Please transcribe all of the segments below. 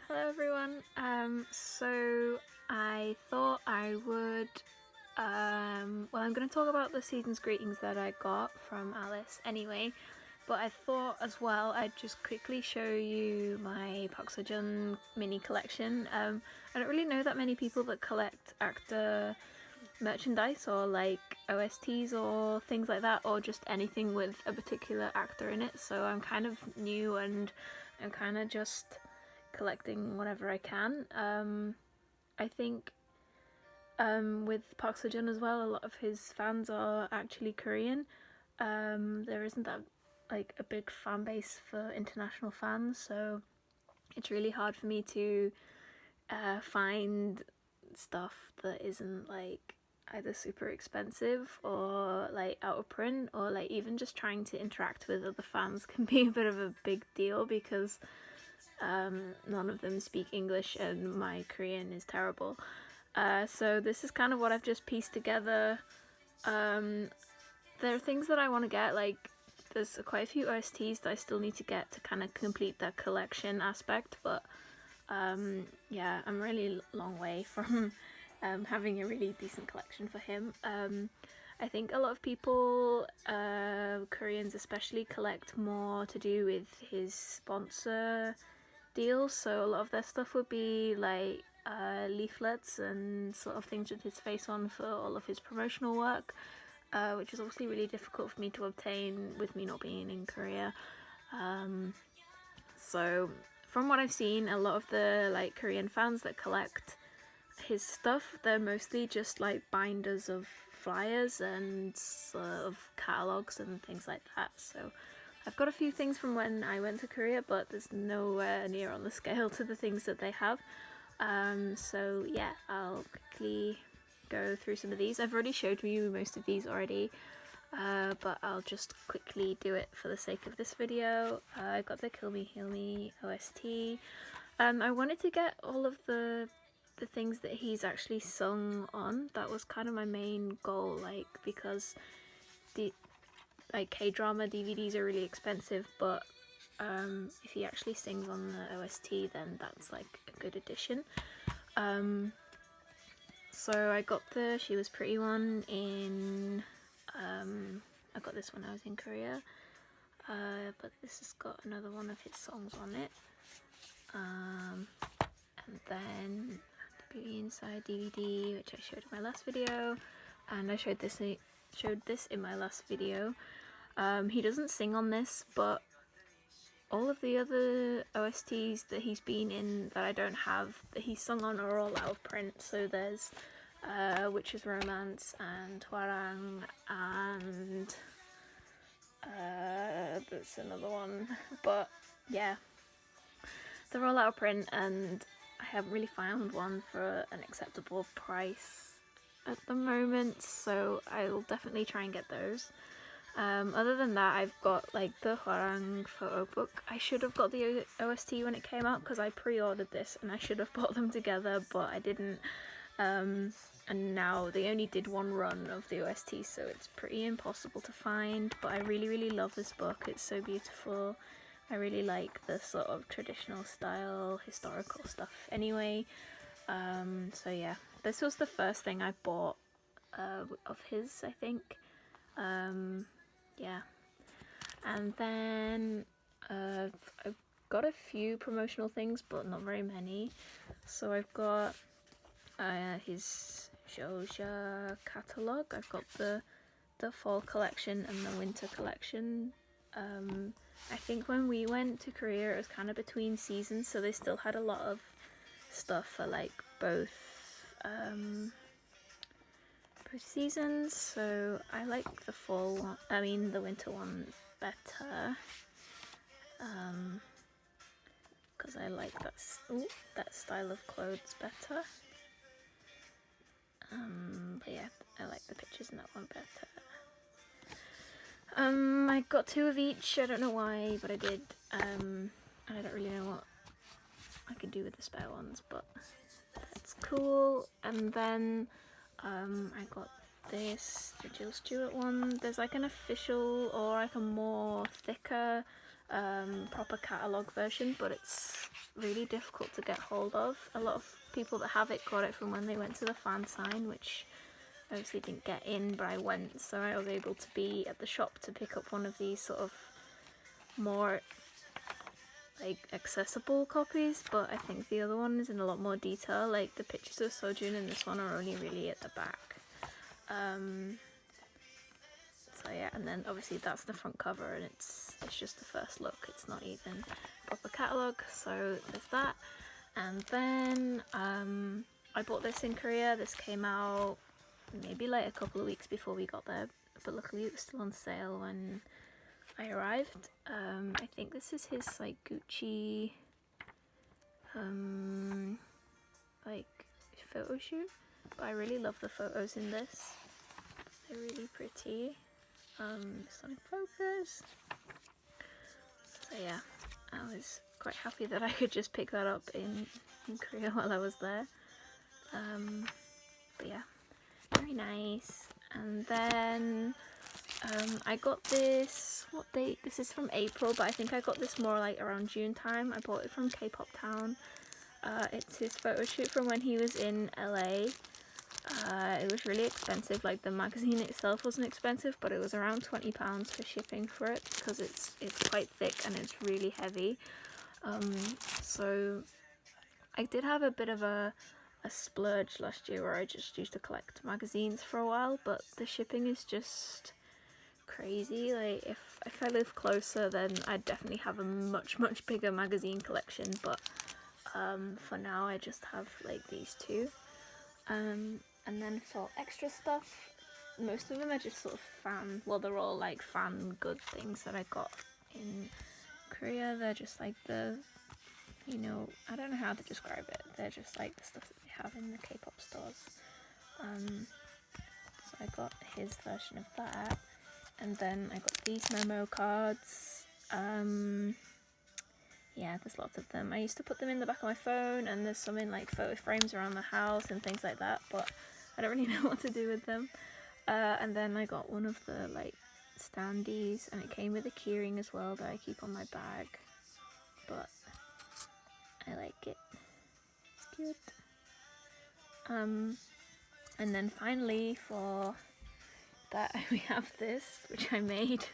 Hello everyone. So I thought I would, well, I'm going to talk about the season's greetings that I got from Alice anyway, but I thought as well I'd just quickly show you my SeoJun mini collection. I don't really know that many people that collect actor merchandise or like OSTs or things like that, or just anything with a particular actor in it, so I'm kind of new and I'm kind of just collecting whatever I can. I think with Park Seo-joon as well, a lot of his fans are actually Korean. There isn't that like a big fan base for international fans, so it's really hard for me to find stuff that isn't like either super expensive or like out of print, or like even just trying to interact with other fans can be a bit of a big deal because none of them speak English and my Korean is terrible. So this is kind of what I've just pieced together. There are things that I want to get, like there's quite a few OSTs that I still need to get to kind of complete that collection aspect, but yeah, I'm really long way from having a really decent collection for him. I think a lot of people, Koreans especially, collect more to do with his sponsor deals, so a lot of their stuff would be like leaflets and sort of things with his face on for all of his promotional work, which is obviously really difficult for me to obtain with me not being in Korea. So from what I've seen, a lot of the like Korean fans that collect his stuff, they're mostly just like binders of flyers and sort of catalogs and things like that. So I've got a few things from when I went to Korea, but there's nowhere near on the scale to the things that they have. So yeah, I'll quickly go through some of these. I've already showed you most of these already, but I'll just quickly do it for the sake of this video. I got the Kill Me Heal Me OST. I wanted to get all of the things that he's actually sung on. That was kind of my main goal, like, because the like K-drama DVDs are really expensive, but if he actually sings on the OST, then that's like a good addition. So I got the She Was Pretty one in, I got this when I was in Korea, but this has got another one of his songs on it. And then the Beauty Inside DVD, which I showed in my last video, and I showed this in my last video. He doesn't sing on this, but all of the other OSTs that he's been in that I don't have that he's sung on are all out of print. So there's Witch's Romance and Hwarang, and there's another one, but yeah, they're all out of print and I haven't really found one for an acceptable price at the moment, so I'll definitely try and get those. Other than that, I've got like the Hwarang photo book. I should have got the OST when it came out because I pre-ordered this and I should have bought them together, but I didn't. And now they only did one run of the OST, so it's pretty impossible to find, but I really love this book. It's so beautiful. I really like the sort of traditional style historical stuff anyway. So yeah, this was the first thing I bought of his, I think. Yeah, and then I've got a few promotional things, but not very many. So I've got his SeoJun catalogue. I've got the fall collection and the winter collection. I think when we went to Korea it was kind of between seasons, so they still had a lot of stuff for like both seasons, so I like the fall one, the winter one better, because I like that style of clothes better. But yeah, I like the pictures in that one better. I got two of each. I don't know why, but I did. I don't really know what I could do with the spare ones, but that's cool. And then I got this, the Jill Stewart one. There's like an official or like a more thicker proper catalogue version, but it's really difficult to get hold of. A lot of people that have it got it from when they went to the fan sign, which obviously didn't get in, but I went, so I was able to be at the shop to pick up one of these sort of more like accessible copies, but I think the other one is in a lot more detail. Like the pictures of SeoJun in this one are only really at the back. So yeah, and then obviously that's the front cover, and it's just the first look. It's not even proper catalogue, so there's that. And then I bought this in Korea. This came out maybe like a couple of weeks before we got there, but luckily it was still on sale when I arrived. I think this is his like Gucci like photo shoot, but I really love the photos in this. They're really pretty. Sonic focus. So yeah, I was quite happy that I could just pick that up in Korea while I was there. But yeah, very nice. And then I got this, what date? This is from April, but I think I got this more like around June time. I bought it from K-Pop Town. It's his photo shoot from when he was in LA. It was really expensive. Like the magazine itself wasn't expensive, but it was around £20 for shipping for it, because it's quite thick and it's really heavy. So I did have a bit of a splurge last year where I just used to collect magazines for a while, but the shipping is just crazy. Like if I live closer, then I'd definitely have a much bigger magazine collection, but for now I just have like these two. And then for extra stuff, most of them are just sort of fan, well, they're all like fan good things that I got in Korea. They're just like the, you know, I don't know how to describe it. They're just like the stuff that they have in the K-pop stores. So I got his version of that. And then I got these memo cards. Yeah, there's lots of them. I used to put them in the back of my phone, and there's some in like photo frames around the house and things like that, but I don't really know what to do with them. And then I got one of the like standees, and it came with a keyring as well that I keep on my bag, but I like it. It's cute. And then finally for that we have this, which I made.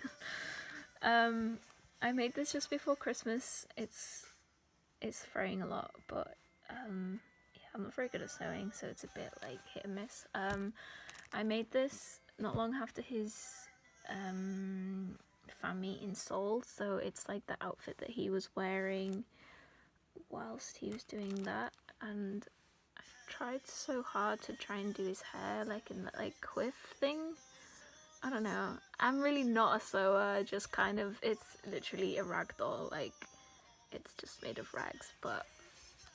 I made this just before Christmas. It's fraying a lot, but yeah, I'm not very good at sewing, so it's a bit like hit and miss. I made this not long after his fan meet in Seoul, so it's like the outfit that he was wearing whilst he was doing that, and I tried so hard to try and do his hair like in that like quiff thing. I don't know, I'm really not a sewer, just kind of, it's literally a rag doll, like it's just made of rags. But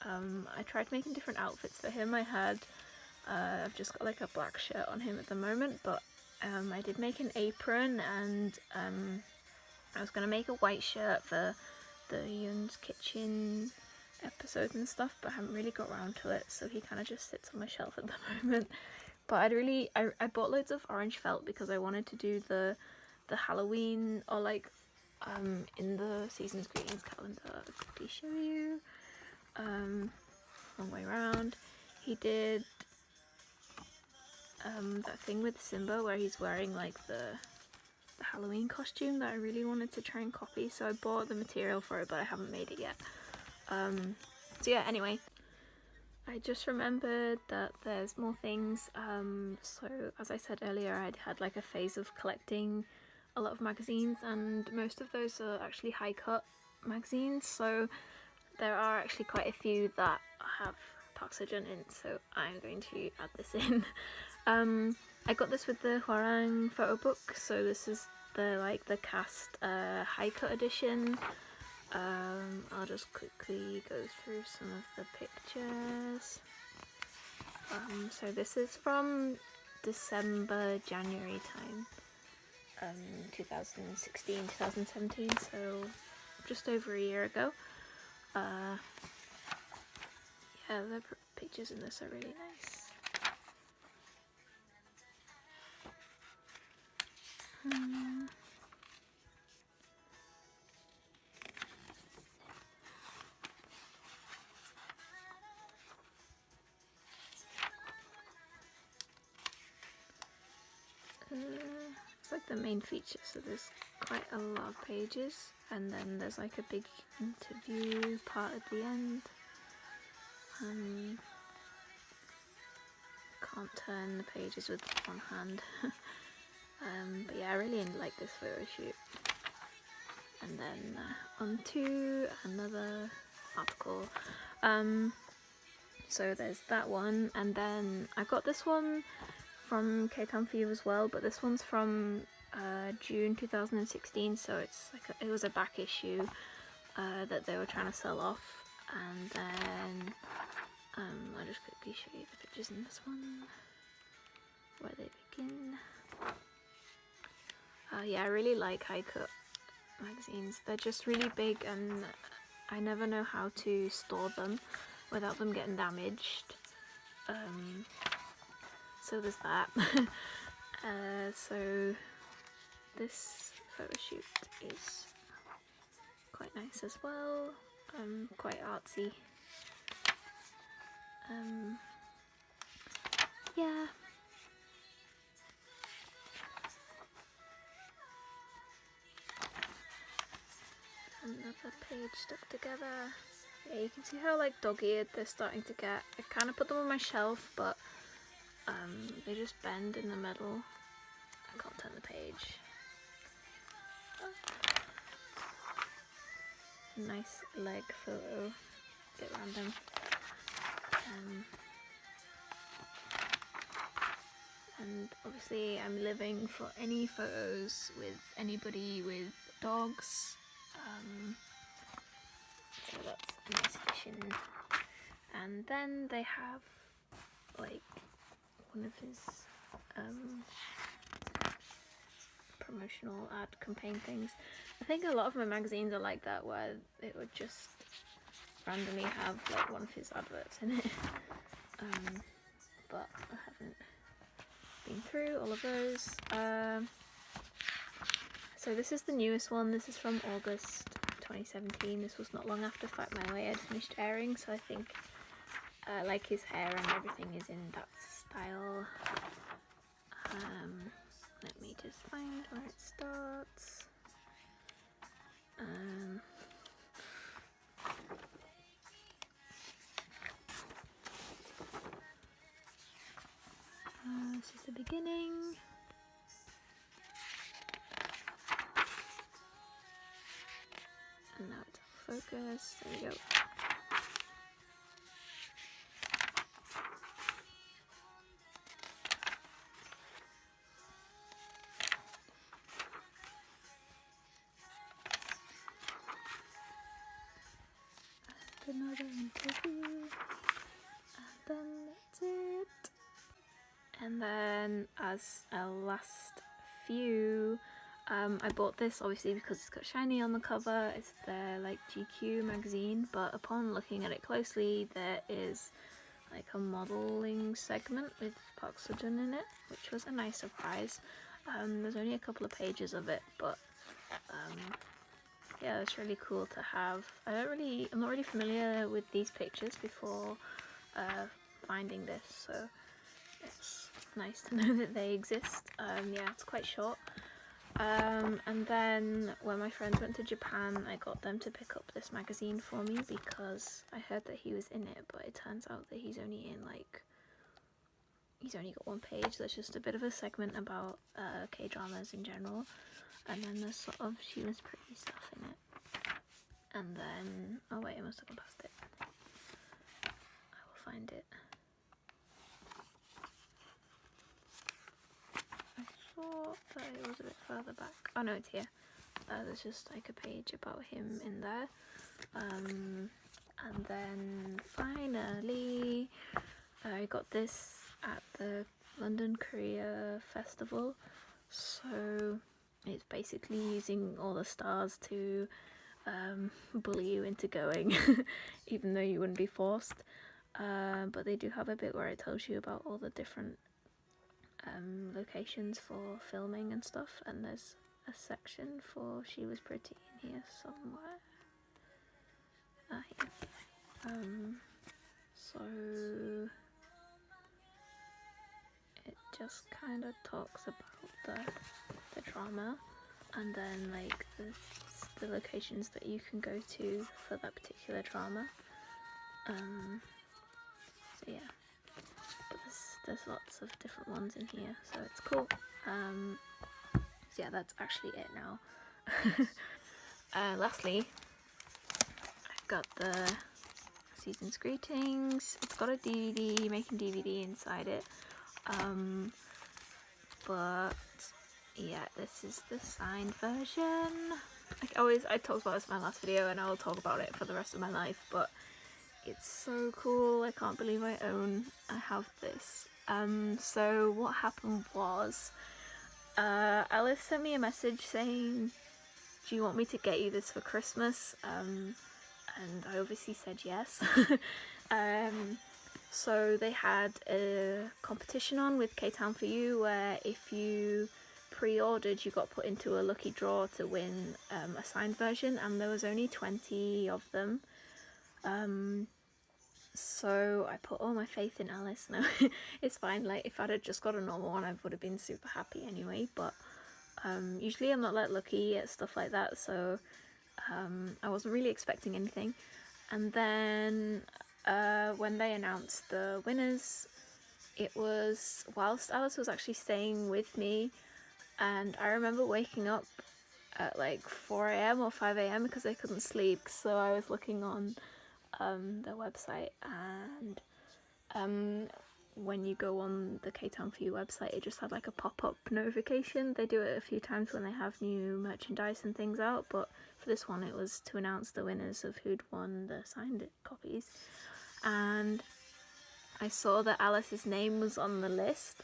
I tried making different outfits for him. I've just got like a black shirt on him at the moment, but I did make an apron, and I was gonna make a white shirt for the Yoon's Kitchen episode and stuff, but I haven't really got around to it, so he kind of just sits on my shelf at the moment. But I bought loads of orange felt because I wanted to do the Halloween, or like in the season's greetings calendar. I'll quickly show you. Long way around. He did that thing with Simba where he's wearing like the Halloween costume that I really wanted to try and copy, so I bought the material for it, but I haven't made it yet. So yeah, anyway, I just remembered that there's more things. So as I said earlier, I'd had like a phase of collecting a lot of magazines, and most of those are actually high cut magazines, so there are actually quite a few that have Park SeoJun in, so I'm going to add this in. I got this with the Hwarang photo book, so this is the cast high cut edition. I'll just quickly go through some of the pictures. So this is from December, January time, 2016, 2017, so just over a year ago. Yeah, the pictures in this are really nice. the main feature. So there's quite a lot of pages, and then there's like a big interview part at the end. Can't turn the pages with one hand. But yeah, I really like this photo shoot. And then on to another article. So there's that one, and then I got this one from K-Town for You as well, but this one's from June 2016, so it's like it was a back issue that they were trying to sell off. And then I'll just quickly show you the pictures in this one, where they begin. Yeah, I really like high cut magazines. They're just really big, and I never know how to store them without them getting damaged. So there's that. So this photo shoot is quite nice as well, quite artsy. Yeah. Another page stuck together. Yeah, you can see how like dog-eared they're starting to get. I kind of put them on my shelf, but they just bend in the middle. I can't turn the page. Nice leg photo, bit random. And obviously I'm living for any photos with anybody with dogs. So that's a nice addition. And then they have like one of his promotional ad campaign things. I think a lot of my magazines are like that, where it would just randomly have like one of his adverts in it. But I haven't been through all of those. So this is the newest one. This is from August 2017. This was not long after Fight My Way had finished airing, so I think like his hair and everything is in that style. Let me just find where it starts. This is the beginning. And now it's out of focus. There we go. Another interview, and then that's it. And then as a last few, I bought this obviously because it's got shiny on the cover. It's their like GQ magazine, but upon looking at it closely, there is like a modelling segment with Park SeoJun in it, which was a nice surprise. There's only a couple of pages of it, but yeah, it's really cool to have. I'm not really familiar with these pictures before finding this, so it's nice to know that they exist. Yeah, it's quite short. And then when my friends went to Japan, I got them to pick up this magazine for me because I heard that he was in it, but it turns out that he's only got one page. There's just a bit of a segment about K-dramas in general, and then there's sort of She Was Pretty stuff in it. And then, oh wait, I must have gone past it. I will find it. I thought that it was a bit further back. Oh no, it's here. There's just like a page about him in there. And then finally, I got this at the London Korea Festival. So it's basically using all the stars to bully you into going, even though you wouldn't be forced. But they do have a bit where it tells you about all the different locations for filming and stuff, and there's a section for She Was Pretty in here somewhere. Here. So it just kind of talks about the the drama, and then like the locations that you can go to for that particular drama. So yeah, but there's lots of different ones in here, so it's cool. So yeah, that's actually it now. Lastly, I've got the Season's Greetings. It's got a DVD, making DVD inside it. But yeah, this is the signed version. I talked about this in my last video, and I will talk about it for the rest of my life, but it's so cool. I can't believe I have this. So what happened was, Alice sent me a message saying, do you want me to get you this for Christmas? And I obviously said yes. So they had a competition on with K-Town For You, where if you pre-ordered, you got put into a lucky draw to win a signed version, and there was only 20 of them. So I put all my faith in Alice. No, it's fine. Like, if I'd have just got a normal one, I would have been super happy anyway, but usually I'm not like lucky at stuff like that, so I wasn't really expecting anything. And then when they announced the winners, it was whilst Alice was actually staying with me, and I remember waking up at like 4 AM or 5 AM because I couldn't sleep, so I was looking on their website, and when you go on the K-Town For You website, it just had like a pop-up notification. They do it a few times when they have new merchandise and things out, but for this one it was to announce the winners of who'd won the signed copies. And I saw that Alice's name was on the list,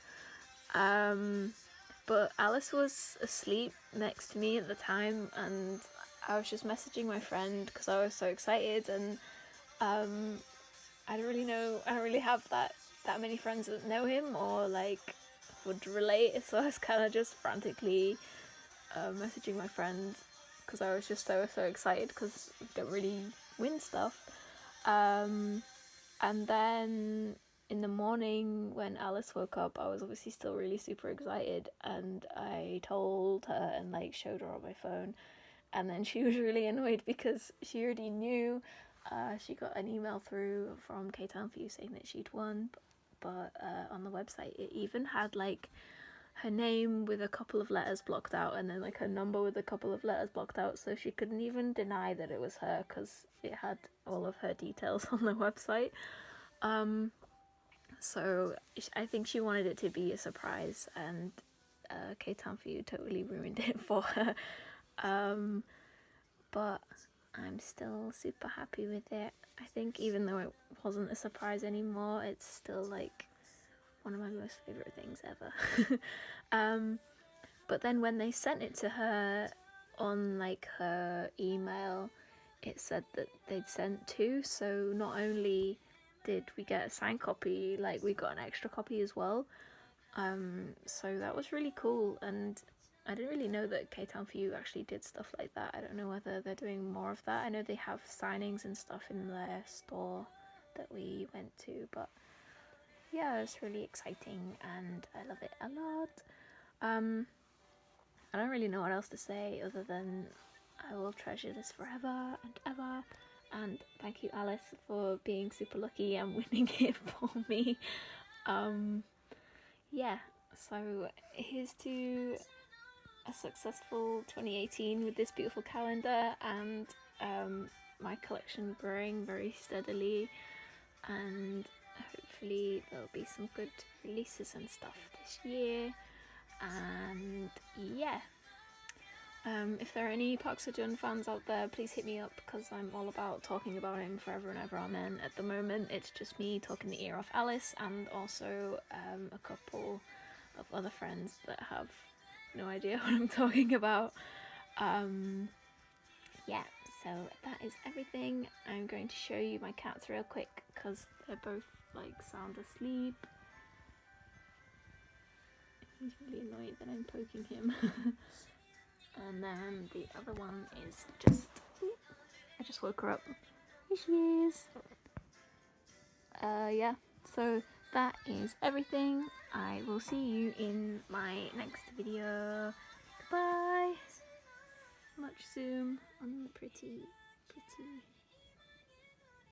but Alice was asleep next to me at the time, and I was just messaging my friend because I was so excited, and I don't really have that many friends that know him or like would relate, so I was kind of just frantically messaging my friend because I was just so excited because we don't really win stuff. And then in the morning when Alice woke up, I was obviously still really super excited, and I told her and like showed her on my phone, and then she was really annoyed because she already knew. She got an email through from K-Town For You saying that she'd won, but on the website it even had like her name with a couple of letters blocked out, and then like her number with a couple of letters blocked out, so she couldn't even deny that it was her because it had all of her details on the website. So I think she wanted it to be a surprise, and K-Town For You totally ruined it for her. But I'm still super happy with it. I think even though it wasn't a surprise anymore, it's still like one of my most favourite things ever. But then when they sent it to her on like her email, it said that they'd sent 2, so not only did we get a signed copy, like we got an extra copy as well. So that was really cool, and I didn't really know that K-Town For You actually did stuff like that. I don't know whether they're doing more of that. I know they have signings and stuff in their store that we went to, but yeah, it's really exciting and I love it a lot. I don't really know what else to say other than I will treasure this forever and ever, and thank you, Alice, for being super lucky and winning it for me. Yeah, so here's to a successful 2018 with this beautiful calendar, and my collection growing very steadily, and hopefully there'll be some good releases and stuff this year. And yeah, if there are any Park SeoJun fans out there, please hit me up because I'm all about talking about him forever and ever. Amen. At the moment it's just me talking the ear off Alice, and also a couple of other friends that have no idea what I'm talking about. Yeah, so that is everything. I'm going to show you my cats real quick because they're both like sound asleep. He's really annoyed that I'm poking him. And then the other one is just, I just woke her up. Here she is. Yeah, so that is everything. I will see you in my next video. Bye. Much zoom on the pretty